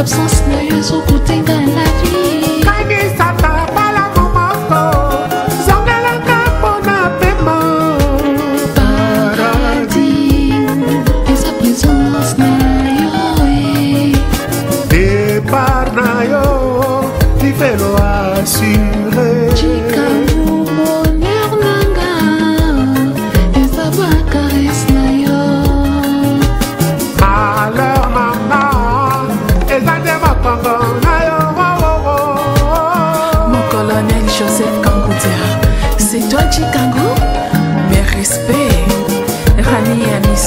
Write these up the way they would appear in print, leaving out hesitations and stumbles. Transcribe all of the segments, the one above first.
absence n'a eu son côté dans la vie. Kani sata pala momoko, zongala kapona pema. Paradis, et sa présence n'a eu. Départ na yo, ti felo assuré. Chikamu bonheur nanga, et sa caresse n'a eu. Malheur nanga, ezande makongo na yo. Mon colonel Joseph Kangoudia, c'est toi Chicago? Mes respects, Rani Amis.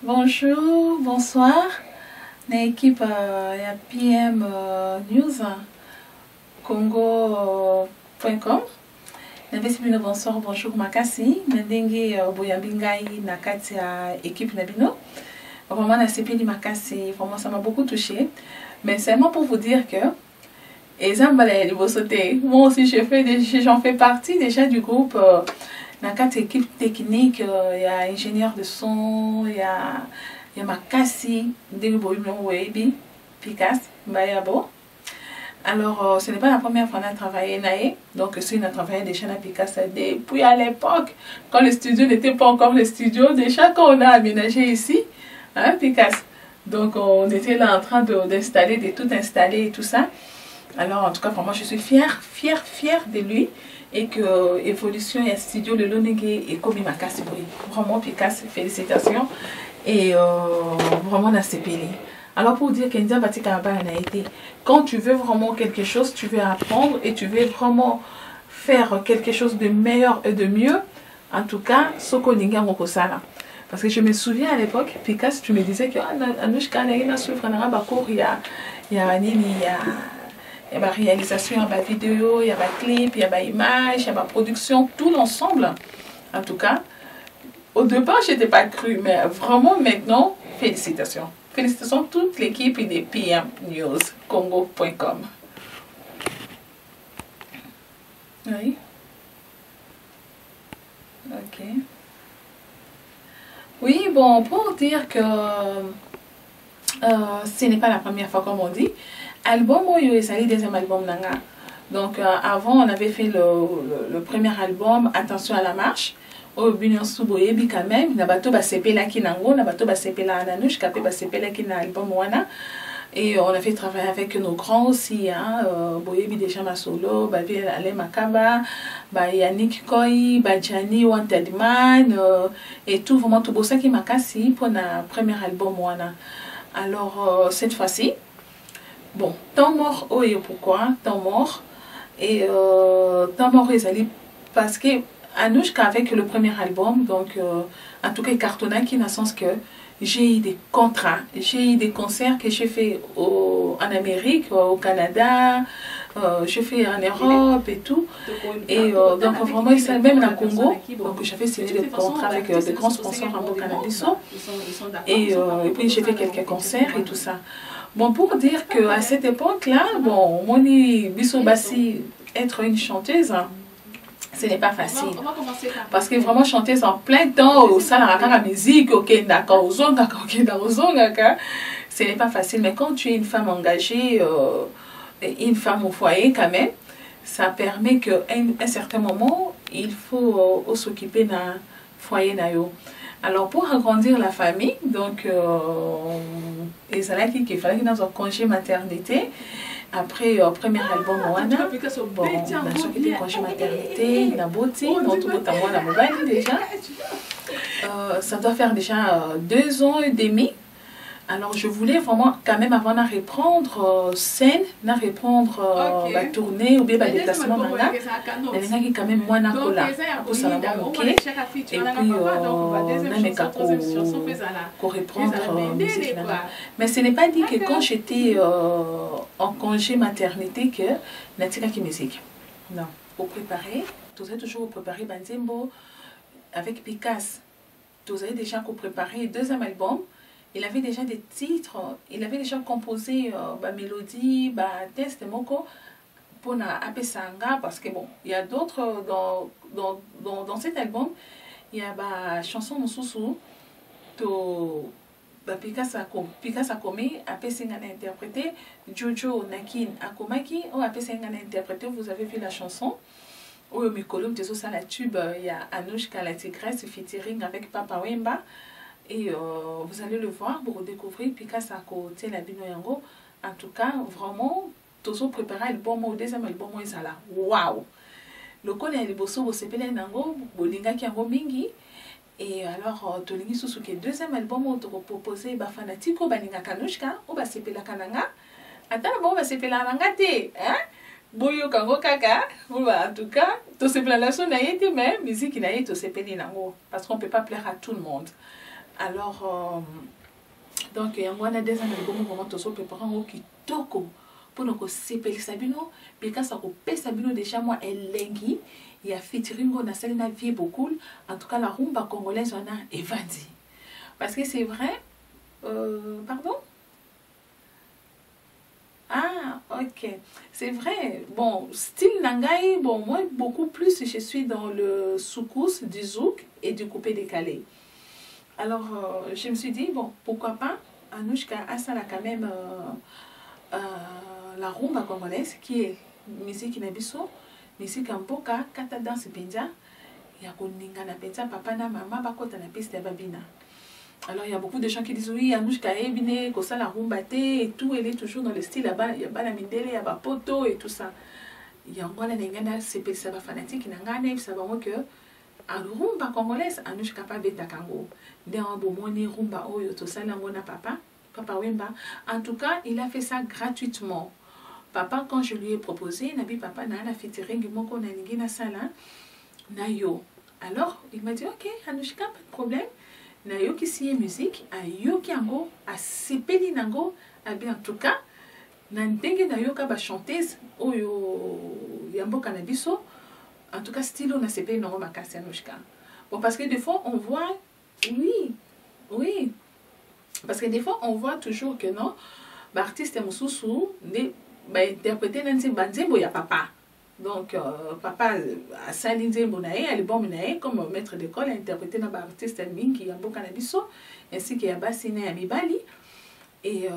Bonjour, bonsoir. L'équipe ya PM News Congo.com. Nabesibino bonsoir, bonjour makasi. Ndenge boyambingai na kati ya équipe nabino. Vraiment na sepeli makasi, vraiment ça m'a beaucoup touché. Mais seulement pour vous dire que moi aussi j'en fais partie déjà du groupe. Dans quatre équipes techniques, il y a ingénieur de son, il y a Makasi, Webi, Pikas, Bayabo. Alors, ce n'est pas la première fois qu'on a travaillé naïe. Donc, si on a travaillé déjà à Pikas depuis à l'époque, quand le studio n'était pas encore le studio, déjà quand on a aménagé ici, hein, Pikas. Donc, on était là en train d'installer, de tout installer et tout ça. Alors, en tout cas, vraiment, je suis fière de lui. Et que Evolution et Studio le Lonege et Komi Makasi, vraiment Pikas, félicitations. Et vraiment, on a CPL. Alors, pour dire qu'India Batika a été, quand tu veux vraiment quelque chose, tu veux apprendre et tu veux vraiment faire quelque chose de meilleur et de mieux, en tout cas, Soko Ninga Mokosala. Parce que je me souviens à l'époque, Pikas, tu me disais que Anushka Naïna Soufranara Bakour, il y a la réalisation, il y a la vidéo, il y a la clip, il y a l'image, il y a la production, tout l'ensemble. En tout cas, au départ, je n'étais pas cru, mais vraiment maintenant, félicitations. Félicitations à toute l'équipe des PM News Congo.com. Oui. Ok. Oui, bon, pour dire que ce n'est pas la première fois comme on dit. Album Oyo est sali deuxième album nanga. Donc avant on avait fait le premier album Attention à la marche. Au Bunion Souboyebi quand même. Nabato ba sepela ki nango, nabato ba sepela nanush, kapé ba sepela ki na album wana. Et on a fait travailler avec nos grands aussi, hein. Boyebi déjà ma solo, ba Ale Makaba, ba Yannick Koi, ba Gianni Wantedman, et tout vraiment tout beau ça qui m'a cassé pour na premier album wana. Alors cette fois-ci. Bon, temps mort, oh et pourquoi temps mort? Et temps mort, ils allaient parce que Anouchka avec le premier album, donc en tout cas, cartonna qui n'a le sens que j'ai eu des contrats, j'ai eu des concerts que j'ai fait en Amérique, au Canada, j'ai fait en Europe et tout. Et donc vraiment, même en Congo, donc j'avais signé des contrats avec des grands sponsors en Burkina-Faso. Et puis j'ai fait quelques concerts et tout ça. Bon, pour dire qu'à cette époque-là, bon, Moni Bissobassi, être une chanteuse, ce n'est pas facile. Parce que vraiment, chanteuse en plein temps, au salon, la musique, ce n'est pas facile. Mais quand tu es une femme engagée, une femme au foyer quand même, ça permet qu'à un certain moment, il faut s'occuper d'un foyer. Alors pour agrandir la famille, donc il fallait qu'il dans un congé maternité. Après premier album, on a s'occupé de congé maternité, il a beauté, déjà. Ça doit faire déjà 2 ans et demi. Alors je voulais vraiment quand même avant de reprendre scène, de reprendre la tournée ou bien le déplacement là, il quand même moins nakola pour ça ok et puis pour reprendre musique là. Mais ce n'est pas dit que quand j'étais en congé maternité que natika qui musique. Non, pour préparer, vous avez toujours préparé Banzembo avec Pikas. Vous avez déjà préparé 2e album. Il avait déjà des titres, il avait déjà composé la mélodie, le texte moko pour na apesanga parce que bon, il y a d'autres dans cet album, il y a la chanson Mususu to Picasso akomi apesi nga na interprété, Jojo Nakin akomaki o apesi nga na interprété. Vous avez vu la chanson oyo mikolo tezo ça la tube, il y a Anouchka la tigresse featuring avec Papa Wemba, et vous allez le voir pour découvrir Picasso à côté la bino yango. En tout cas vraiment tozo préparer le bon mot, deuxième album moi ça là waouh le connaît les bosso bo sepele nango bolinga ki yango mingi. Et alors tolingi susu ke deuxième album o to proposer ba fanatiko baninga Kanouchka o ba sepela kananga atala bo ba sepela nanga te hein boyo kango kaka en tout cas to sepela la son na yete mais musique na yete to sepeli nango parce qu'on peut pas plaire à tout le monde. Alors donc yango na deuxième album vraiment to so préparer ngo kitoko pour nous sepeli sabino Picasso ko pesa bino déjà moi elengi. Il y a featuring on a celle na vie beaucoup. En tout cas la rumba congolaise on a Evandi. Parce que c'est vrai pardon. Ah ok, c'est vrai. Bon, style Nangai, bon moi beaucoup plus je suis dans le soukous, du zouk et du coupé décalé. Alors je me suis dit bon pourquoi pas Anouchka a ça là quand même la rumba congolaise qui est musique nabiso. Musique mboka kata danse penza ya koninga na penza papa na maman bakota na piste ya babina. Alors il y a beaucoup de gens qui disent oui Anouchka ebine ko ça la rumba te et tout, elle est toujours dans le style là-bas, il y a bala mindele ya ba poto et tout ça. Il y a ngwana ngana c'est ça ba fanatique na ngana ça va moi que en rumba congolaise Anouchka pa beta kango. Dans bomoni rumba oyo to ça ngona papa Wemba. En tout cas, il a fait ça gratuitement. Papa, quand je lui ai proposé, Nabi Papa na la featuring moko na ningi na sala na yo. Alors, il m'a dit OK, Anouchka, pas de problème. Na yo qui siye musique, a yo ki ango, a sepeli nango, a bien en tout cas, na ndenge na yo ka ba chanteuse oyo yambo kanabiso. En tout cas, style on a sepeli nango makasi Anouchka. Bon, parce que des fois on voit oui. Parce que des fois on voit toujours que non, l'artiste mususu ne ba interpréter nanzi banzembo ya papa. Donc papa a sali nzembo na ye album na ye comme maître d'école a interprété na ba artiste mingi ya mboka na biso ainsi que ya basine ya mibali. Et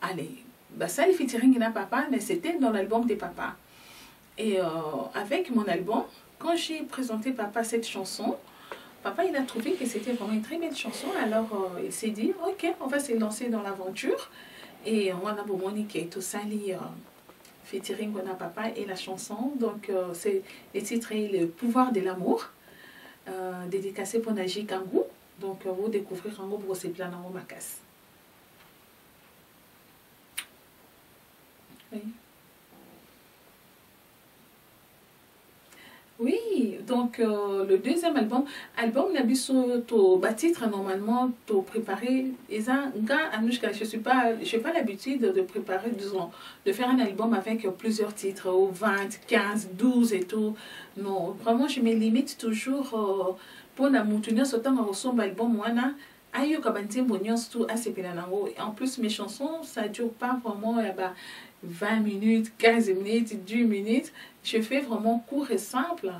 allez, ba sali featuring na papa, mais c'était dans l'album des papas. Et avec mon album, quand j'ai présenté papa cette chanson, papa il a trouvé que c'était vraiment une très belle chanson. Alors il s'est dit OK, on va se lancer dans l'aventure. Et on a beau qui est tout sali featuring on a papa et la chanson. Donc c'est le titre est Le pouvoir de l'amour, dédicacé pour Naji Kangou. Donc vous découvrir en gros pour ces plans en macasse. Oui, donc le deuxième album Nabiso to titre normalement to préparer Anouchka, je n'ai pas l'habitude de préparer, disons, de faire un album avec plusieurs titres, 20, 15, 12 et tout. Non, vraiment je me limite toujours pour la moutonner ce temps à son album wana. Ayo kabantembo nyonso asepela nango. En plus mes chansons ça dure pas vraiment 20 minutes, 15 minutes, 10 minutes. Je fais vraiment court et simple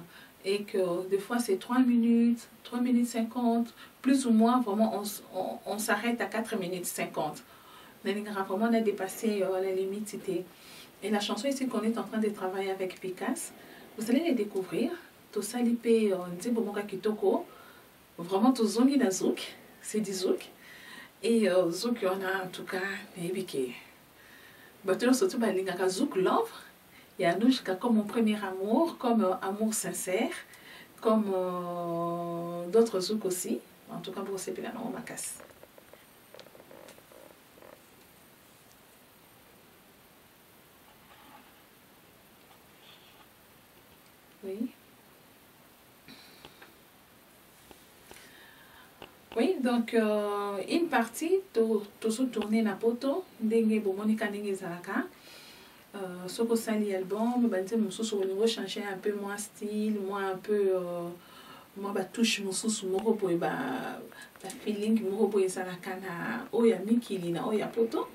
et que des fois c'est 3 minutes 50, plus ou moins vraiment on s'arrête à 4 minutes 50. Vraiment on a dépassé la limite c'était. Et la chanson ici qu'on est en train de travailler avec Picasso, vous allez les découvrir. Tout ça lipé nzembo kitoko. Vraiment tout zongi na zouk. C'est du zouk. Et zouk, on a en tout cas,ébiki. Maintenant, surtout, il y a zouk love. Il y a Anouchka comme mon premier amour, comme amour sincère, comme d'autres zouk aussi. En tout cas, pour ces plans, on m'a casse. Oui. Oui, donc une partie toujours tourner na poto ndenge bomonika ndenge zalaka soko sali album banze mususu au niveau changer un peu moins style, moins un peu moi ba touche mususu moko boye ba feeling moko boye zalaka na oya mikili na oya poto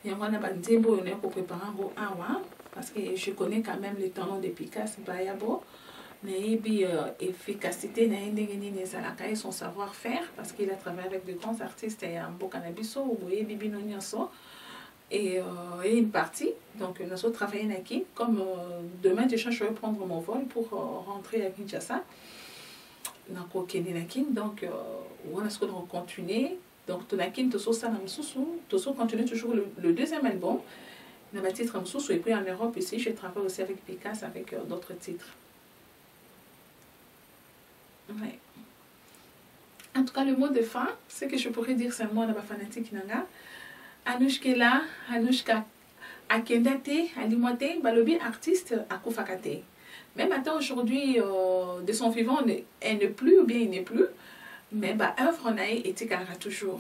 yango na banze boye on est pour préparer ngo awa parce que je connais quand même les talents de Picasso bayabo. nayebi efficacité na ndenge nini ezalaka et son savoir-faire parce qu'il a travaillé avec de grands artistes ya mboka na biso boyebi bino nyonso. Et une partie, donc nous avons travaillé ici. Comme demain, je vais prendre mon vol pour rentrer à Kinshasa. Donc, donc on a continué. Donc, tout continuer toujours le deuxième album. On a titre et puis en Europe ici, je travaille aussi avec Picasso, avec d'autres titres. Ouais. En tout cas, le mot de fin, ce que je pourrais dire seulement à la fanatique Nanga. Anushkela, Anushka Akendate, Alimote, Balobi, artiste Akufakate. Même maintenant, aujourd'hui, de son vivant, elle n'est plus, ou bien il n'est plus, mais bah, œuvre naïe et tikara toujours.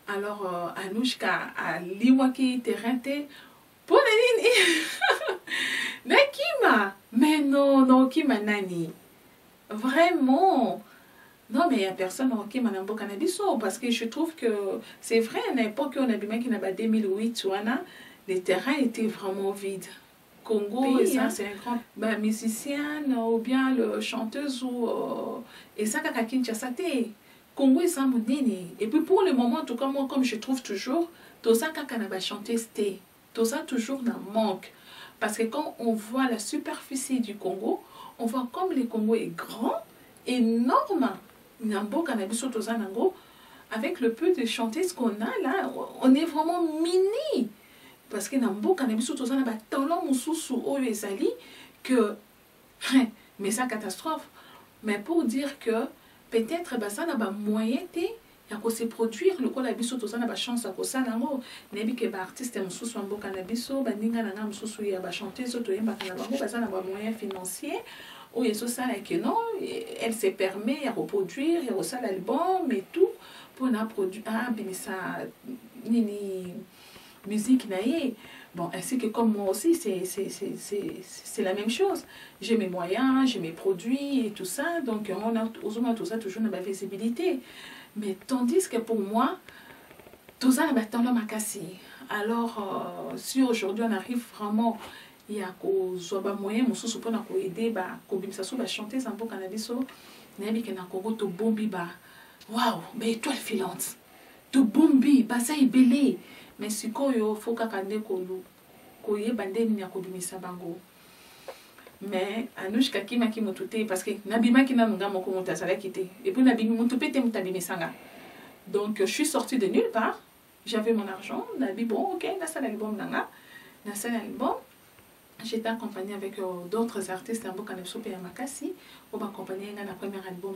Alors, Anushka, Aliwaki, Terente, pour la ligne, Nakima, mais non, Kima Nani. Vraiment. Non, mais il n'y a personne qui m'a dit cannabis parce que je trouve que c'est vrai, à l'époque, on a bien qui n'a pas 2008, les terrains étaient vraiment vides. Congo, et ça, c'est un grand musicien ou bien le chanteuse et ça, à Kinshasa, Congo, et ça, et puis pour le moment, en tout cas, moi, comme je trouve toujours, tout ça, quand on a chanté, c'était tout ça toujours dans manque. Parce que quand on voit la superficie du Congo, on voit comme le Congo est grand, énorme. Avec le peu de chanteuses qu'on a là, on est vraiment mini. Parce que Nambo Canabiso Tozana a talent Moussousou Oyezali que. Mais ça catastrophe. Mais pour dire que peut-être ça n'a pas moyen de se produire le col abisso Tozana a chance à ça nango. Nebi que artiste Moussousou Ambo Canabiso, Bandinga Nanga Moussousou ya chanteuse Otoyemba Canabango, ça n'a pas moyen financier. Ou il ça que non, elle se permet à reproduire, il y a l'album et tout pour la produire ça nini musique naïe. Bon, ainsi que comme moi aussi, c'est la même chose. J'ai mes moyens, j'ai mes produits et tout ça, donc on a tout ça toujours dans la visibilité. Mais tandis que pour moi, tout ça n'a pas ma casse. Alors, si aujourd'hui on arrive vraiment il y a des moyens mosusu pour nous aider ba kobimisa so ba chanter en mboka na biso na yebi ke na Congo to bombi ba waouh mais étoile filante to bombi ba ça ebele mais sikoyo faut kaka nde ko yeba ndeni ya kobimisa bango mais Anushka kimaki motute parce que nabimaki na nga moko motasala kité et puis nabimi motupete mutabimisanga donc je suis sortie de nulle part, j'avais mon argent nabi bon OK na sala album nanga na sala album. J'étais accompagnée avec d'autres artistes en Bokanepso et à Makassi. On m'a accompagnée dans la première album.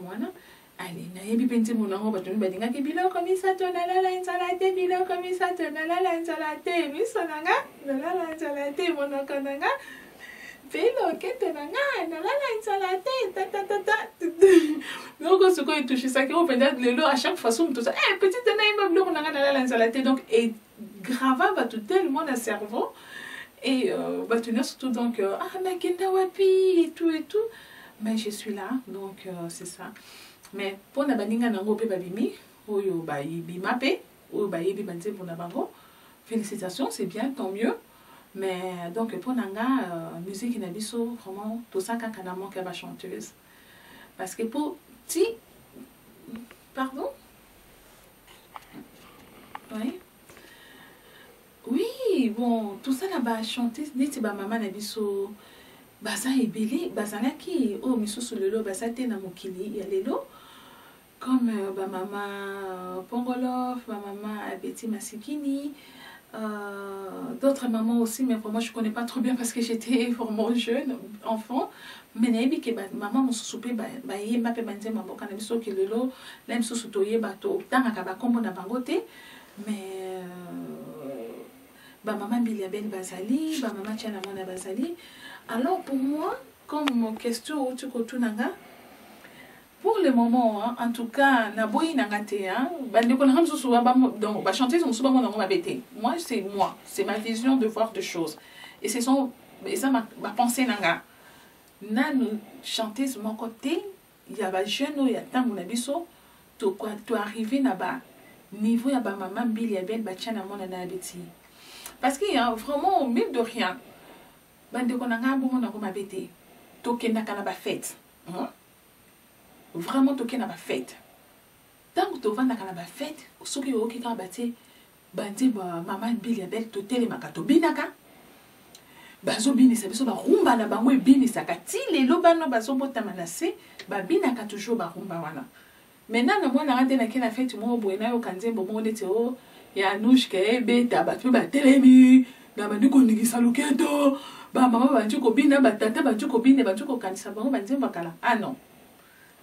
Allez, nayebi penti monango batuni badinga ki bilo komisa to na la insalate bilo komisa to na la insalate misonanga na la insalate monokananga bilo kete nanga na la insalate ta ta ta ta. Donc ce qu'on est touché ça qui on fait le à chaque façon tout ça eh petite naïma bilo nanga na la insalate donc et grava va tout tellement dans le cerveau. Et tenir surtout donc ah Nakenda Wapi et tout mais je suis là donc c'est ça mais pour na baninga nango pe babimi oyo ba yibima pe oyo ba yebi banze pour na bango félicitations c'est bien tant mieux mais donc pour nanga musique na biso vraiment tout ça quand on a manqué ba chanteuse parce que pour ti pardon oui. Oui, bon, tout ça là-bas, chanter, n'était pas maman nabiso, baza ebele, baza laki, oh, miso sur le lot, baza te na mokili, il y a les lots, comme ba maman Pongolof, ba maman Betty Masikini, d'autres mamans aussi, mais pour moi je connais pas trop bien parce que j'étais vraiment jeune, enfant, mais nabi que maman mon soupé, ba yé ma pe banze ma boka nabiso ki le lot, l'aime sous soutoyer bateau, tanga kaba kombo na bangote, mais maman Biliabel Bazali, maman Tiana Mona Bazali. Alors pour moi, comme question pour le moment, hein, en tout cas, Naboyi Nangate, donc chanter moi c'est moi, c'est ma vision de voir des choses. Et c'est ça ma pensée nanga. Nanu chanter sur mon côté, il y a des jeunes, il y a tant mon abisso, tu arriver là-bas, niveau ya ba maman Biliabel Tiana Mona Nabeti. Parce qu'il y a vraiment mille de rien. Bande konanga bon na ko mabete. tokendaka na bafete vraiment tokenda na bafete ntango tovandaka na bafete soki oyoki kaka batie banzembo mama mbili ya bele totelemaka tobinaka bazobinisa biso barumba na bango ebinisaka ti lelo bano bazobotama na se babinaka toujours barumba wana maintenant na mwana ngate na kena fete moko boye nayoka nzembo moko neti o ya Anushka ebeta bato mpe batelemi na bandi koningisa loketo bamama bandi kobina batata bandi kobina bandi kokanisa bango banzembo kala ah non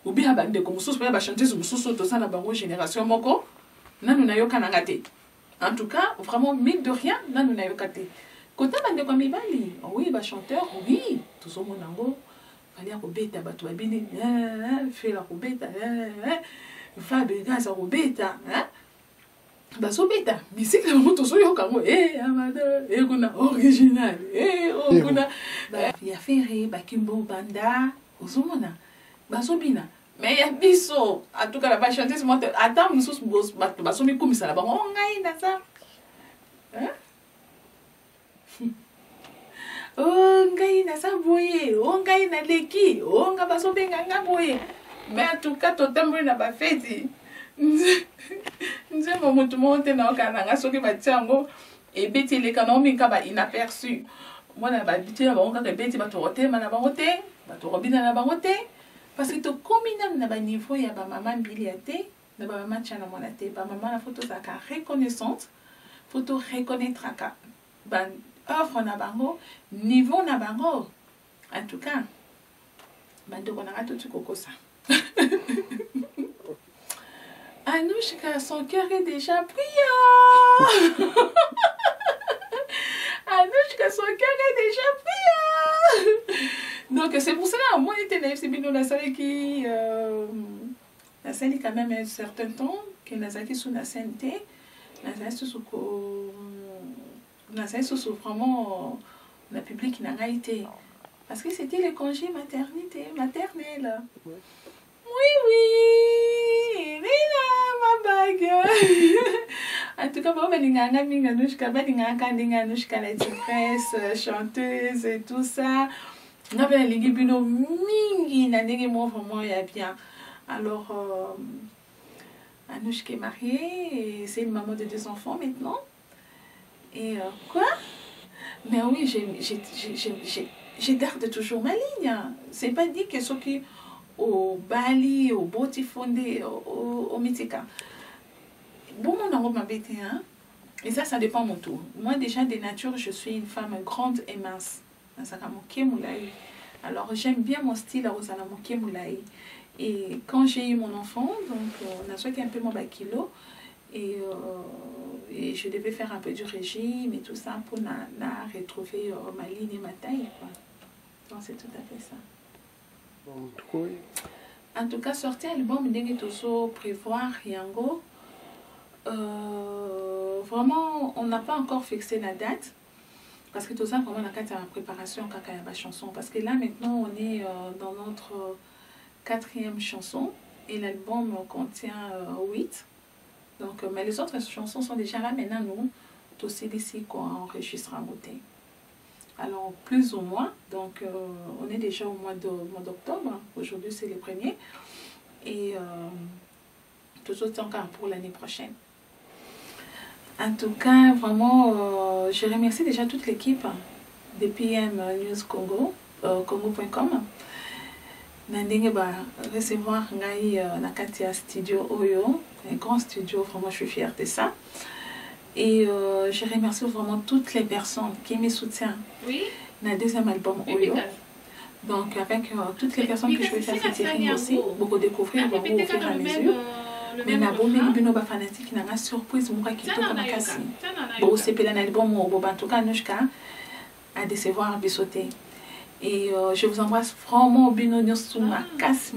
ubia bandeko mosusu mpe bachanteuse mosusu tosala bango génération moko nanu nayokananga te en tout cas vraiment mine de rien nanu nayoka te kota bandeko ya mibali oui bachanteur oui tozomona yango falia kobeta bato babini fela kobeta fabegaza kobeta bazobeta misiki na bango tozoyoka yango amada ekuna original okuna ya fere bakimbo banda ozomona bazobina mais ya biso atuka na bachanteuse moto ata mosusu bato basomikumisa na bango ngai naza ngai naza boye ngai naleki nga bazobenga nga boye mais atuka totamboli na bafeti nzembo motu moko te naoka nanga soki batia yango ebeti eleka nao minka ba inaperçu mwana babiti na bango kaka ebeti bato kotelema na bango te bato kobina na bango te parce que tokomi nanu na baniveau ya bamama mbili ya te na bamama tia na mwana te bamama na fo tozalaka reconnaissante fo to reconnaîtraka offre na bango niveau na bango en tout cas bandeko nanga toti kokosa Anushka, son cœur est déjà brillant. Anushka, son cœur est déjà brillant. Donc c'est pour cela, moi j'étais naïf, c'est bien la salle qui la scène quand même un certain temps que Nazaki sous la scène sous vraiment la public n'a pas été parce que c'était le congé maternelle. Oui, ma bague. En tout cas, bon, Anushka, la tigresse, chanteuse et tout ça. On a bien les bino mingi, n'a vraiment bien. Alors, Anushka est mariée, c'est une maman de 2 enfants maintenant. Et quoi? Mais oui, je garde toujours ma ligne. C'est pas dit que ce qui au Bali, au Botifonde, au Mitika. Bon, mon amour m'a bêté, hein. Et ça dépend mon tour. Moi, déjà, de nature, je suis une femme grande et mince. Alors, j'aime bien mon style à Rosana Moukemulaï. Et quand j'ai eu mon enfant, donc, on a souhaité un peu mon kilo. Et je devais faire un peu du régime et tout ça pour retrouver ma ligne et ma taille, quoi. Donc, c'est tout à fait ça. En tout cas, sortir l'album Ndenge Tozo prévoir Yango. Vraiment, on n'a pas encore fixé la date. Parce que tout ça, vraiment, on a la préparation quand la chanson. Parce que là, maintenant, on est dans notre 4e chanson. Et l'album contient 8. Donc, mais les autres chansons sont déjà là. Maintenant, nous, tout c'est d'ici qu'on enregistre en beauté. Alors, plus ou moins, donc on est déjà au mois d'octobre. Aujourd'hui, c'est le 1er. Et tout autant encore pour l'année prochaine. En tout cas, vraiment, je remercie déjà toute l'équipe de PM News Congo, congo.com. Nandenge ba recevoir ngai Nakatia Studio Oyo, un grand studio, vraiment je suis fière de ça. Et je remercie vraiment toutes les personnes qui me soutiennent. Oui. Dans le 2e album Oyo. Donc avec toutes les personnes que je vais faire featuring aussi, beaucoup découvrir, beaucoup au fur et à mesure. Mais na bombe bino ba fanatique na nga surprise moi qui to comme kasi. Bon c'est pela na album au en tout cas Anushka à décevoir bisoté. Et je vous embrasse vraiment bino nyonso makasi.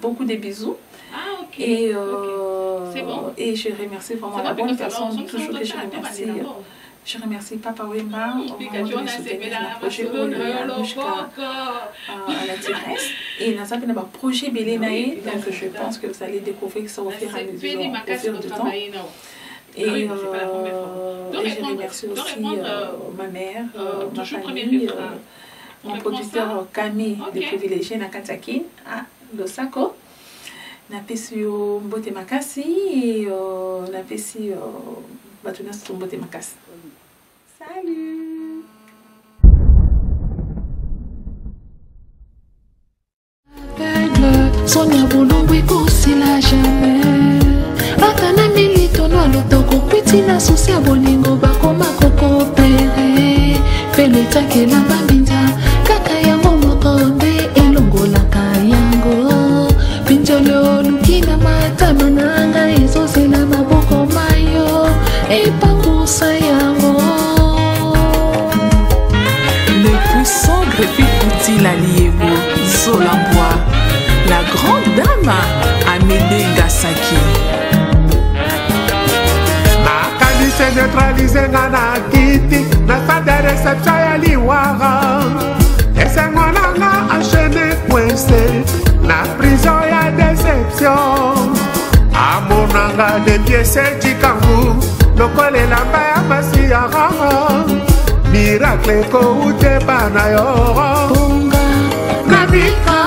Beaucoup de bisous. Ah, ok. Et, bon. Et je remercie vraiment la bonne personne, toujours que je remercie. Je remercie Papa Wemba, vraiment de me soutenir dans le projet à la Tigresse. Et dans un projet Bélénaï, donc je pense que vous allez découvrir ça au fur et à mesure, au fur du temps. Et je remercie aussi ma mère, ma famille, mon producteur Camille de Privilégié na Kataki à Losako. Na pesi yo mbote makasi et na pesi batuna sur mbote makasi. Salut. Sonia Bolongo ekosila jamais atana milito no alotoko kwiti na susi ya bolingo bakoma kokopere pelo etakela babinja kaka yango moko nde elongolaka yango pinjolo lukina matama nanga ezozela maboko mayo epangusa yango. Le puissant greffier Kouti Laliego Zolambois, la grande dame Amédée Ngasaki. Nakanise neutraliser na kiti na salle de réception ya liwara. Esengo nanga enchaîné coincé na prison ya déception. Amonanga de pièces jikangu lokole lamba ya masiara. Miracle ko ute bana yo. Bonga Nabika